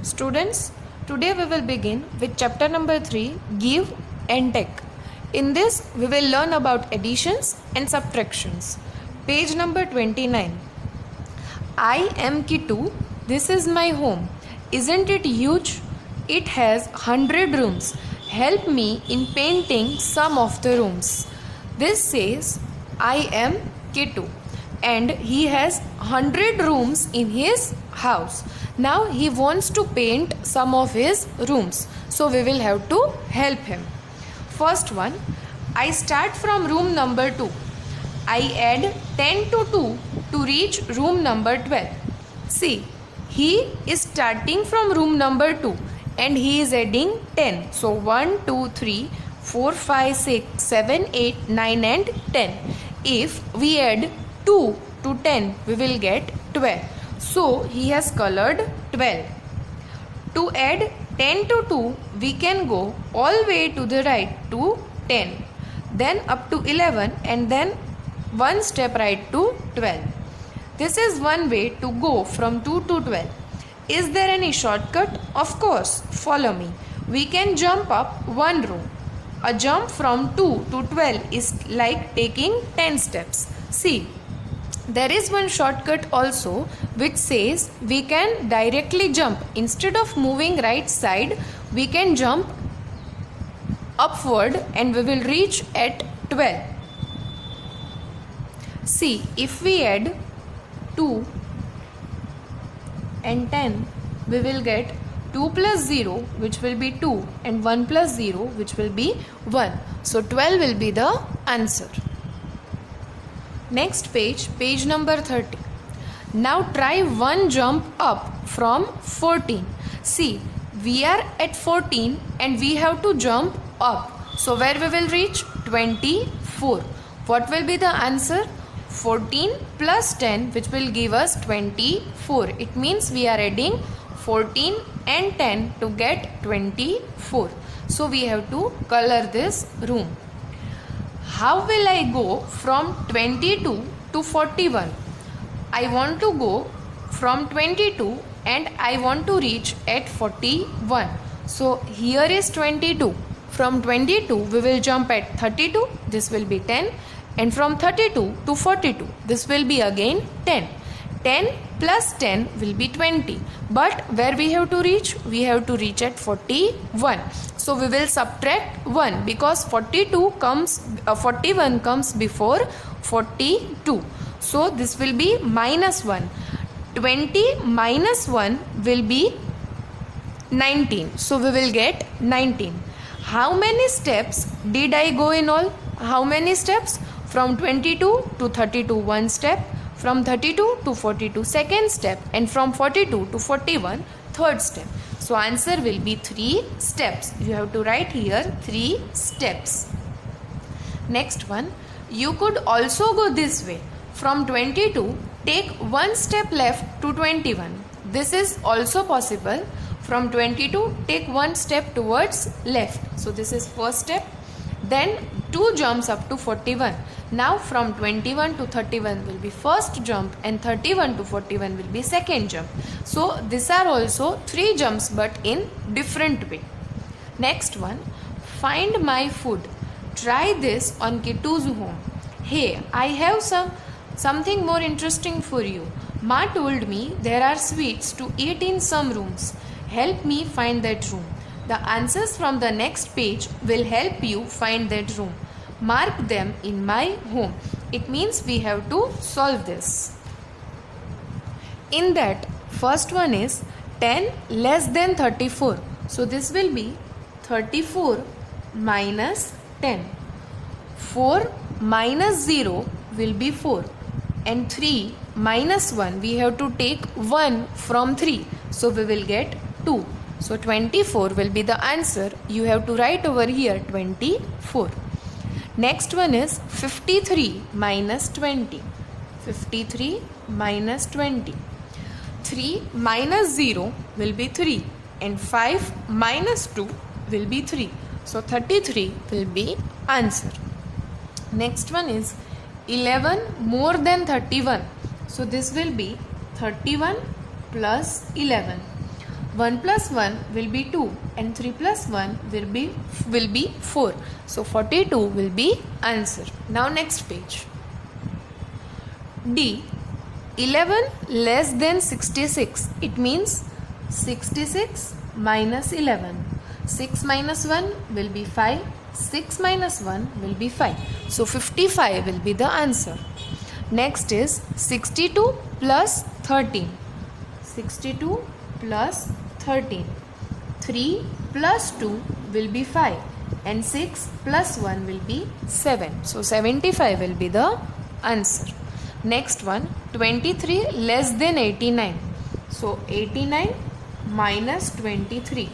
Students, today we will begin with chapter number 3, Give and Take. In this, we will learn about additions and subtractions. Page number 29. I am Kitu. This is my home. Isn't it huge? It has 100 rooms. Help me in painting some of the rooms. This says, I am Kitu. And he has 100 rooms in his house. Now he wants to paint some of his rooms. So we will have to help him. First one, I start from room number 2. I add 10 to 2 to reach room number 12. See, he is starting from room number 2 and he is adding 10. So 1, 2, 3, 4, 5, 6, 7, 8, 9 and 10. If we add 2 to 10, we will get 12. So he has colored 12. To add 10 to 2, we can go all way to the right to 10. Then up to 11 and then one step right to 12. This is one way to go from 2 to 12. Is there any shortcut? Of course, follow me. We can jump up one row. A jump from 2 to 12 is like taking 10 steps. See, there is one shortcut also which says we can directly jump. Instead of moving right side, we can jump upward and we will reach at 12. See, if we add 2 and 10, we will get 2 plus 0 which will be 2 and 1 plus 0 which will be 1. So 12 will be the answer. Next page, page number 30. Now try one jump up from 14. See, we are at 14 and we have to jump up. So where we will reach? 24. What will be the answer? 14 plus 10 which will give us 24. It means we are adding 14 and 10 to get 24. So we have to color this room. How will I go from 22 to 41? I want to go from 22 and I want to reach at 41. So here is 22. From 22 we will jump at 32. This will be 10. And from 32 to 42, this will be again 10. 10 plus 10 will be 20. But where we have to reach? We have to reach at 41. So we will subtract 1 because 41 comes before 42. So this will be minus 1. 20 minus 1 will be 19. So we will get 19. How many steps did I go in all? How many steps? From 22 to 32, one step. From 32 to 42, second step. And from 42 to 41, third step. So answer will be 3 steps. You have to write here 3 steps. Next one, you could also go this way. From 22, take one step left to 21. This is also possible. From 22, take one step towards left. So this is first step. Then 2 jumps up to 41. Now from 21 to 31 will be first jump and 31 to 41 will be second jump. So these are also 3 jumps but in different way. Next one, find my food. Try this on Kitu's home. Hey, I have something more interesting for you. Ma told me there are sweets to eat in some rooms. Help me find that room. The answers from the next page will help you find that room. Mark them in my home. It means we have to solve this. In that, first one is 10 less than 34. So this will be 34 minus 10. 4 minus 0 will be 4. And 3 minus 1, we have to take 1 from 3. So we will get 2. So 24 will be the answer. You have to write over here 24. Next one is 53 minus 20. 53 minus 20. 3 minus 0 will be 3. And 5 minus 2 will be 3. So 33 will be answer. Next one is 11 more than 31. So this will be 31 plus 11. 1 plus 1 will be 2 and 3 plus 1 will be 4. So 42 will be answer. Now next page. D. 11 less than 66. It means 66 minus 11. 6 minus 1 will be 5. 6 minus 1 will be 5. So 55 will be the answer. Next is 62 plus 13. 62 plus 13. 3 plus 2 will be 5 and 6 plus 1 will be 7. So 75 will be the answer. Next one, 23 less than 89. So 89 minus 23.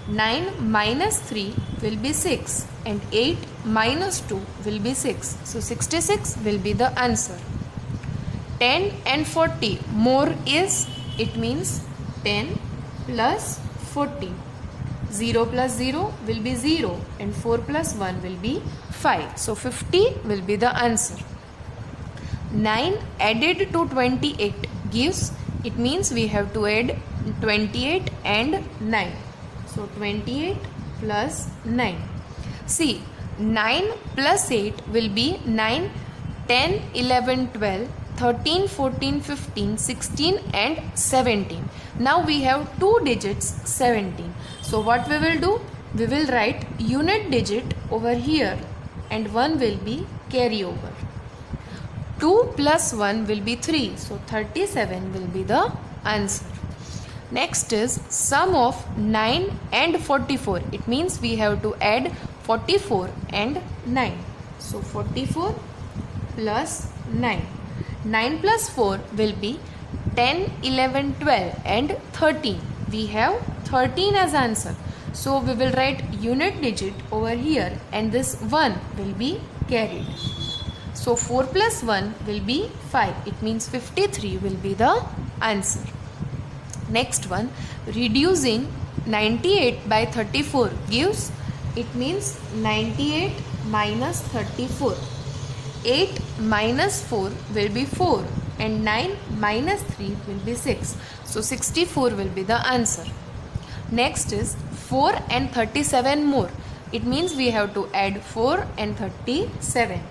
9 minus 3 will be 6 and 8 minus 2 will be 6. So 66 will be the answer. 10 and 40 more is, it means 10 plus 40. 0 plus 0 will be 0 and 4 plus 1 will be 5. So 50 will be the answer. 9 added to 28 gives, it means we have to add 28 and 9. So 28 plus 9. See, 9 plus 8 will be 9, 10, 11, 12, 13, 14, 15, 16 and 17. Now we have 2 digits 17. So what we will do? We will write unit digit over here and 1 will be carryover. 2 plus 1 will be 3. So 37 will be the answer. Next is sum of 9 and 44. It means we have to add 44 and 9. So 44 plus 9. 9 plus 4 will be 10, 11, 12 and 13. We have 13 as answer. So we will write unit digit over here and this 1 will be carried. So 4 plus 1 will be 5. It means 53 will be the answer. Next one, reducing 98 by 34 gives, it means 98 minus 34. 8 minus 4 will be 4 and 9 minus 3 will be 6. So 64 will be the answer. Next is 4 and 37 more. It means we have to add 4 and 37.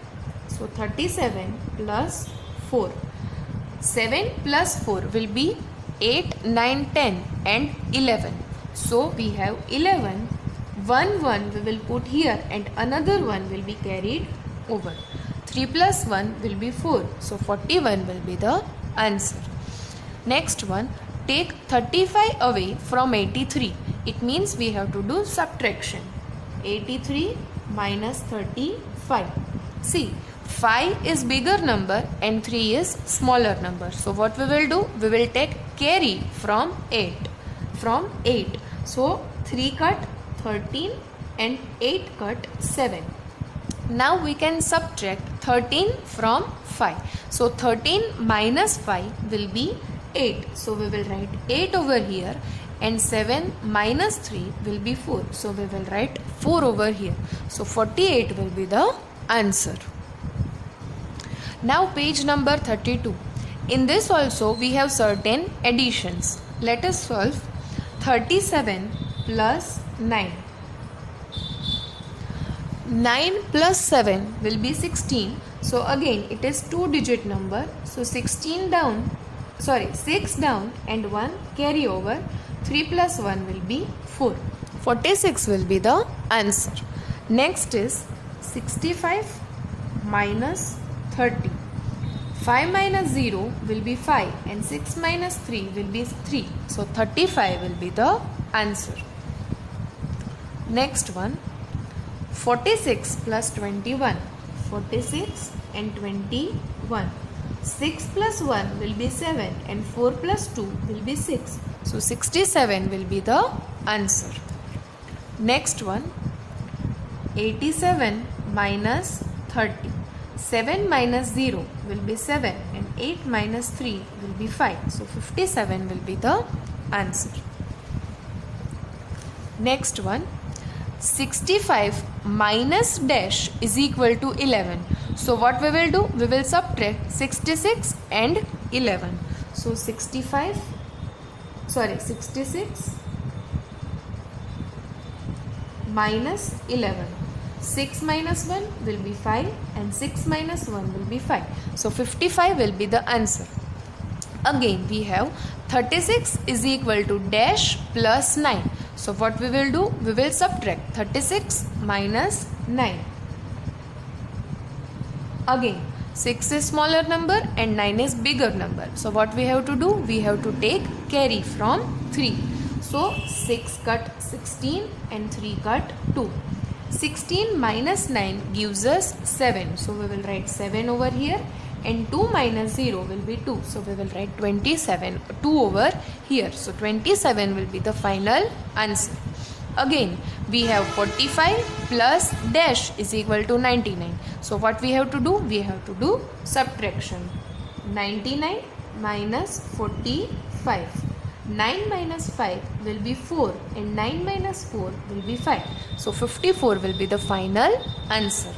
So 37 plus 4. 7 plus 4 will be 8, 9, 10 and 11. So we have 11. 1 we will put here and another 1 will be carried over. 3 plus 1 will be 4. So 41 will be the answer. Next one, take 35 away from 83. It means we have to do subtraction. 83 minus 35. See, 5 is bigger number and 3 is smaller number. So what we will do? We will take carry from 8. From 8. So 3 cut 13 and 8 cut 7. Now we can subtract 13 from 5. So 13 minus 5 will be 8. So we will write 8 over here and 7 minus 3 will be 4. So we will write 4 over here. So 48 will be the answer. Now page number 32. In this also we have certain additions. Let us solve 37 plus 9. 9 plus 7 will be 16. So again it is 2-digit number. So 6 down and 1 carry over. 3 plus 1 will be 4. 46 will be the answer. Next is 65 minus 30. 5 minus 0 will be 5 and 6 minus 3 will be 3. So 35 will be the answer. Next one, 46 plus 21. 46 and 21. 6 plus 1 will be 7 and 4 plus 2 will be 6. So 67 will be the answer. Next one, 87 minus 30. 7 minus 0 will be 7 and 8 minus 3 will be 5. So 57 will be the answer. Next one, 65 minus dash is equal to 11. So what we will do? We will subtract 66 and 11. So 65 66 minus 11. 6 minus 1 will be 5 and 6 minus 1 will be 5. So 55 will be the answer. Again we have 36 is equal to dash plus 9. So what we will do? We will subtract 36 minus 9. Again 6 is smaller number and 9 is bigger number. So what we have to do? We have to take carry from 3. So 6 cut 16 and 3 cut 2. 16 minus 9 gives us 7. So we will write 7 over here, and 2 minus 0 will be 2. So we will write 27, 2 over here. So 27 will be the final answer. Again we have 45 plus dash is equal to 99. So what we have to do? We have to do subtraction. 99 minus 45. 9 minus 5 will be 4 and 9 minus 4 will be 5. So 54 will be the final answer.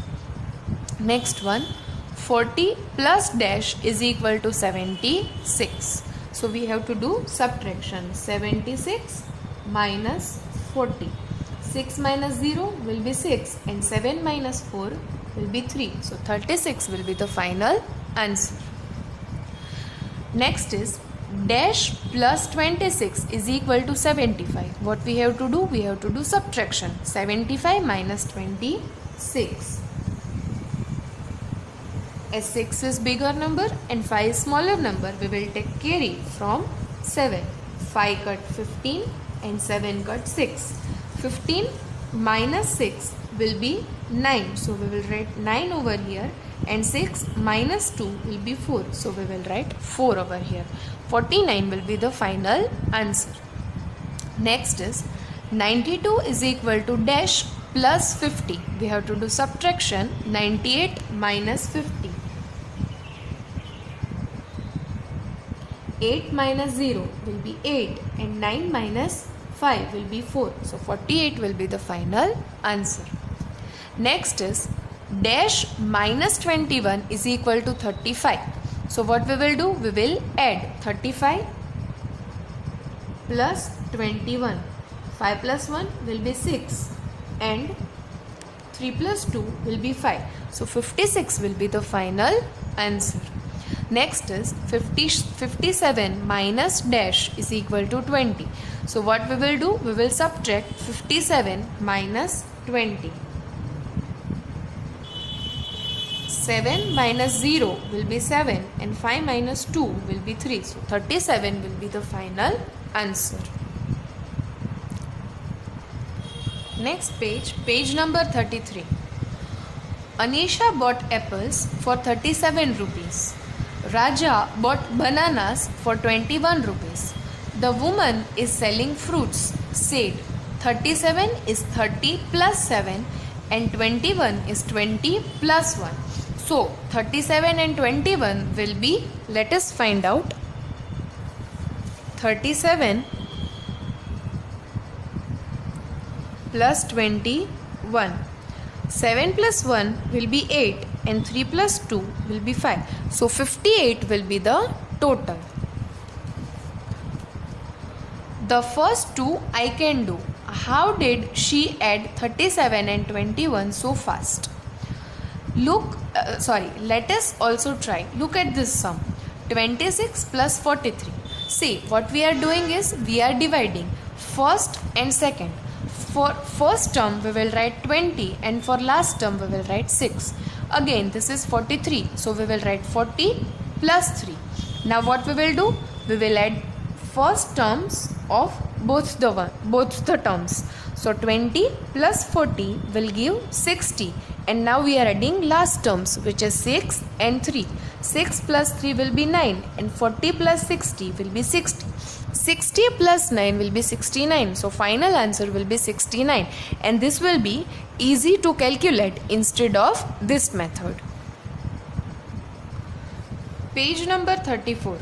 Next one, 40 plus dash is equal to 76. So we have to do subtraction. 76 minus 40. 6 minus 0 will be 6 and 7 minus 4 will be 3. So 36 will be the final answer. Next is dash plus 26 is equal to 75. What we have to do? We have to do subtraction. 75 minus 26. As 6 is bigger number and 5 is smaller number, we will take carry from 7. 5 cut 15 and 7 cut 6. 15 minus 6 will be 9. So we will write 9 over here, and 6 minus 2 will be 4. So we will write 4 over here. 49 will be the final answer. Next is 92 is equal to dash plus 50. We have to do subtraction. 98 minus 50. 8 minus 0 will be 8 and 9 minus 5 will be 4. So 48 will be the final answer. Next is dash minus 21 is equal to 35. So what we will do? We will add 35 plus 21. 5 plus 1 will be 6 and 3 plus 2 will be 5. So 56 will be the final answer. Next is 57 minus dash is equal to 20. So what we will do? We will subtract 57 minus 20. 7 minus 0 will be 7 and 5 minus 2 will be 3. So 37 will be the final answer. Next page, page number 33. Anisha bought apples for 37 rupees. Raja bought bananas for 21 rupees. The woman is selling fruits. Said 37 is 30 plus 7 and 21 is 20 plus 1. So 37 and 21 will be, let us find out. 37 plus 21. 7 plus 1 will be 8 and 3 plus 2 will be 5. So 58 will be the total. The first two I can do. How did she add 37 and 21 so fast? Let us also try. Look at this sum. 26 plus 43. See, what we are doing is we are dividing first and second. For first term we will write 20 and for last term we will write 6. Again this is 43. So we will write 40 plus 3. Now what we will do? We will add first terms of both the terms. So 20 plus 40 will give 60. And now we are adding last terms, which is 6 and 3. 6 plus 3 will be 9 and 40 plus 60 will be 60. 60 plus 9 will be 69. So final answer will be 69. And this will be easy to calculate instead of this method. Page number 34.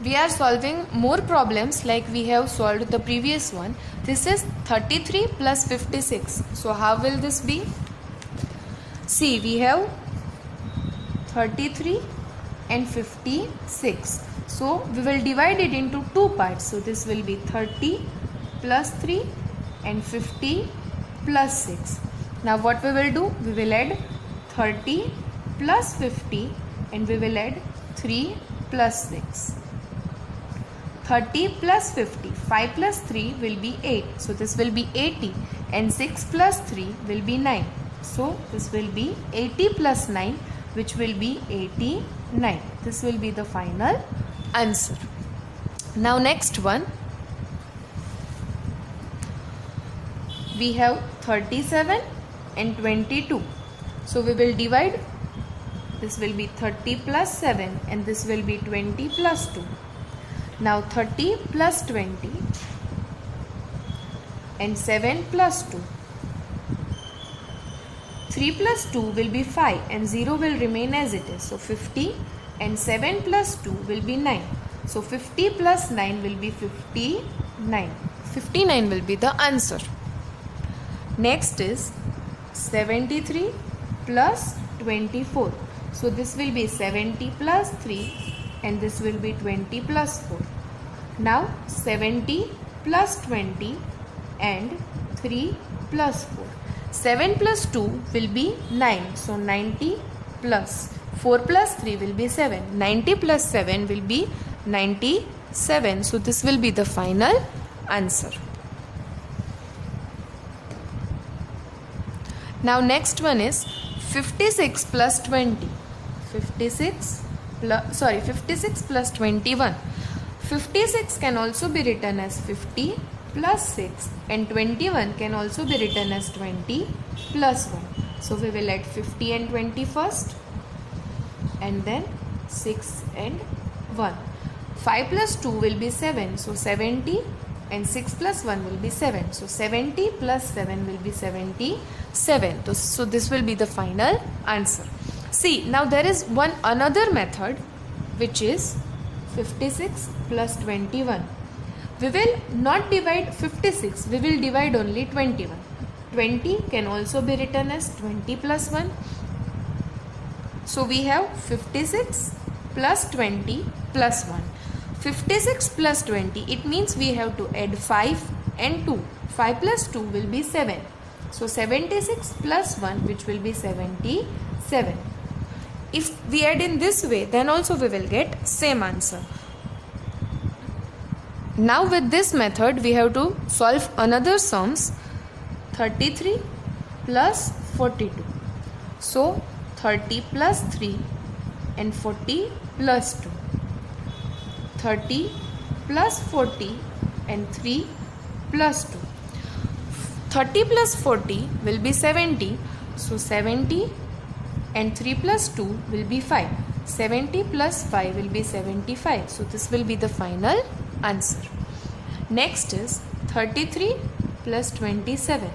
We are solving more problems like we have solved the previous one. This is 33 plus 56. So how will this be? See, we have 33 and 56. So we will divide it into two parts. So this will be 30 plus 3 and 50 plus 6. Now what we will do? We will add 30 plus 50 and we will add 3 plus 6. 30 plus 50, 5 plus 3 will be 8. So this will be 80 and 6 plus 3 will be 9. So this will be 80 plus 9, which will be 89. This will be the final answer. Now next one. We have 37 and 22. So we will divide. This will be 30 plus 7 and this will be 20 plus 2. Now 30 plus 20 and 7 plus 2. 3 plus 2 will be 5 and 0 will remain as it is. So 50 and 7 plus 2 will be 9. So 50 plus 9 will be 59. 59 will be the answer. Next is 73 plus 24. So this will be 70 plus 3 and this will be 20 plus 4. Now 70 plus 20 and 3 plus 4. 7 plus 2 will be 9. So 90 plus 4 plus 3 will be 7. 90 plus 7 will be 97. So this will be the final answer. Now next one is 56 plus 20. 56 plus 21. 56 can also be written as 50 plus 6 and 21 can also be written as 20 plus 1. So we will add 50 and 20 first and then 6 and 1. 5 plus 2 will be 7. So 70 and 6 plus 1 will be 7. So 70 plus 7 will be 77. So this will be the final answer. See, now there is one another method which is 56 plus 21. We will not divide 56, we will divide only 21. 20 can also be written as 20 plus 1. So we have 56 plus 20 plus 1. 56 plus 20, it means we have to add 5 and 2. 5 plus 2 will be 7. So 76 plus 1, which will be 77. If we add in this way, then also we will get same answer. Now with this method, we have to solve another sums. 33 plus 42. So 30 plus 3 and 40 plus 2. 30 plus 40 and 3 plus 2. 30 plus 40 will be 70. So 70 and 3 plus 2 will be 5. 70 plus 5 will be 75. So this will be the final answer. Next is 33 plus 27.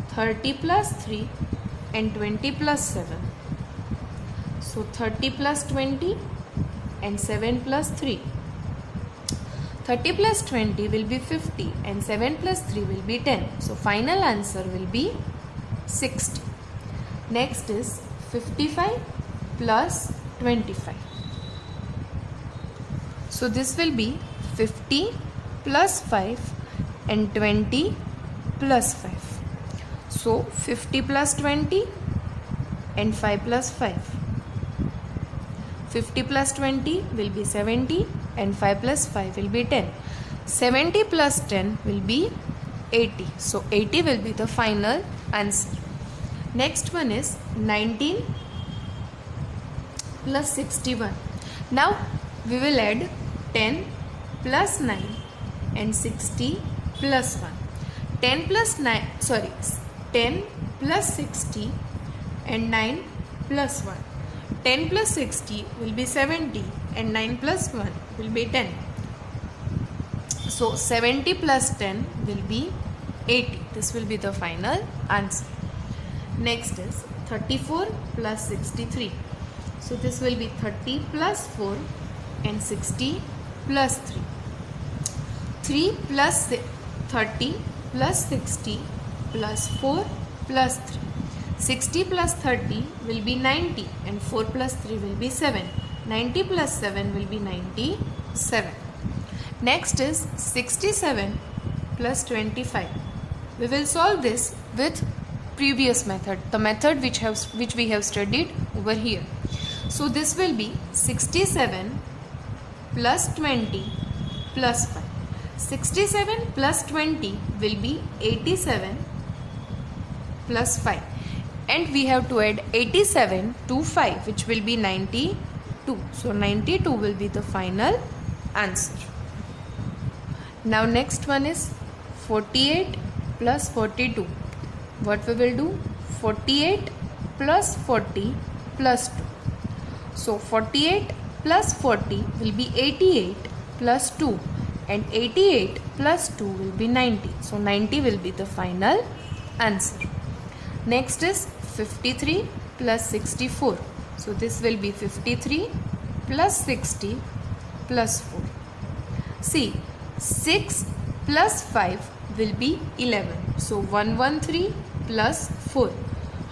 30 plus 3 and 20 plus 7. So 30 plus 20 and 7 plus 3. 30 plus 20 will be 50 and 7 plus 3 will be 10. So final answer will be 60. Next is 55 plus 25. So this will be 50 plus 5 and 20 plus 5. So 50 plus 20 and 5 plus 5. 50 plus 20 will be 70 and 5 plus 5 will be 10. 70 plus 10 will be 80. So 80 will be the final answer. Next one is 19 plus 61. Now we will add 10 plus 9 and 60 plus 1. 10 plus 60 and 9 plus 1. 10 plus 60 will be 70 and 9 plus 1 will be 10. So 70 plus 10 will be 80. This will be the final answer. Next is 34 plus 63. So this will be 30 plus 4 and 60 plus 3. 3 plus 30 plus 60 plus 4 plus 3. 60 plus 30 will be 90 and 4 plus 3 will be 7. 90 plus 7 will be 97. Next is 67 plus 25. We will solve this with previous method, the method which we have studied over here. So this will be 67 plus 20 plus 5. 67 plus 20 will be 87 plus 5. And we have to add 87 to 5, which will be 92. So 92 will be the final answer. Now next one is 48 plus 42. What we will do? 48 plus 40 plus 2. So 48 plus 40 will be 88 plus 2, and 88 plus 2 will be 90. So 90 will be the final answer. Next is 53 plus 64. So this will be 53 plus 60 plus 4. See, 6 plus 5 will be 11. So 113 plus 4.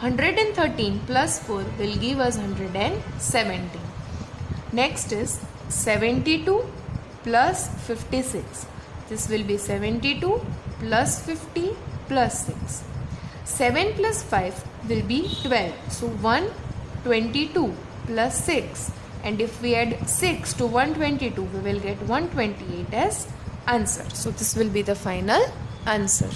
113 plus 4 will give us 117. Next is 72 plus 56. This will be 72 plus 50 plus 6. 7 plus 5 will be 12. So 122 plus 6. And if we add 6 to 122, we will get 128 as answer. So this will be the final answer.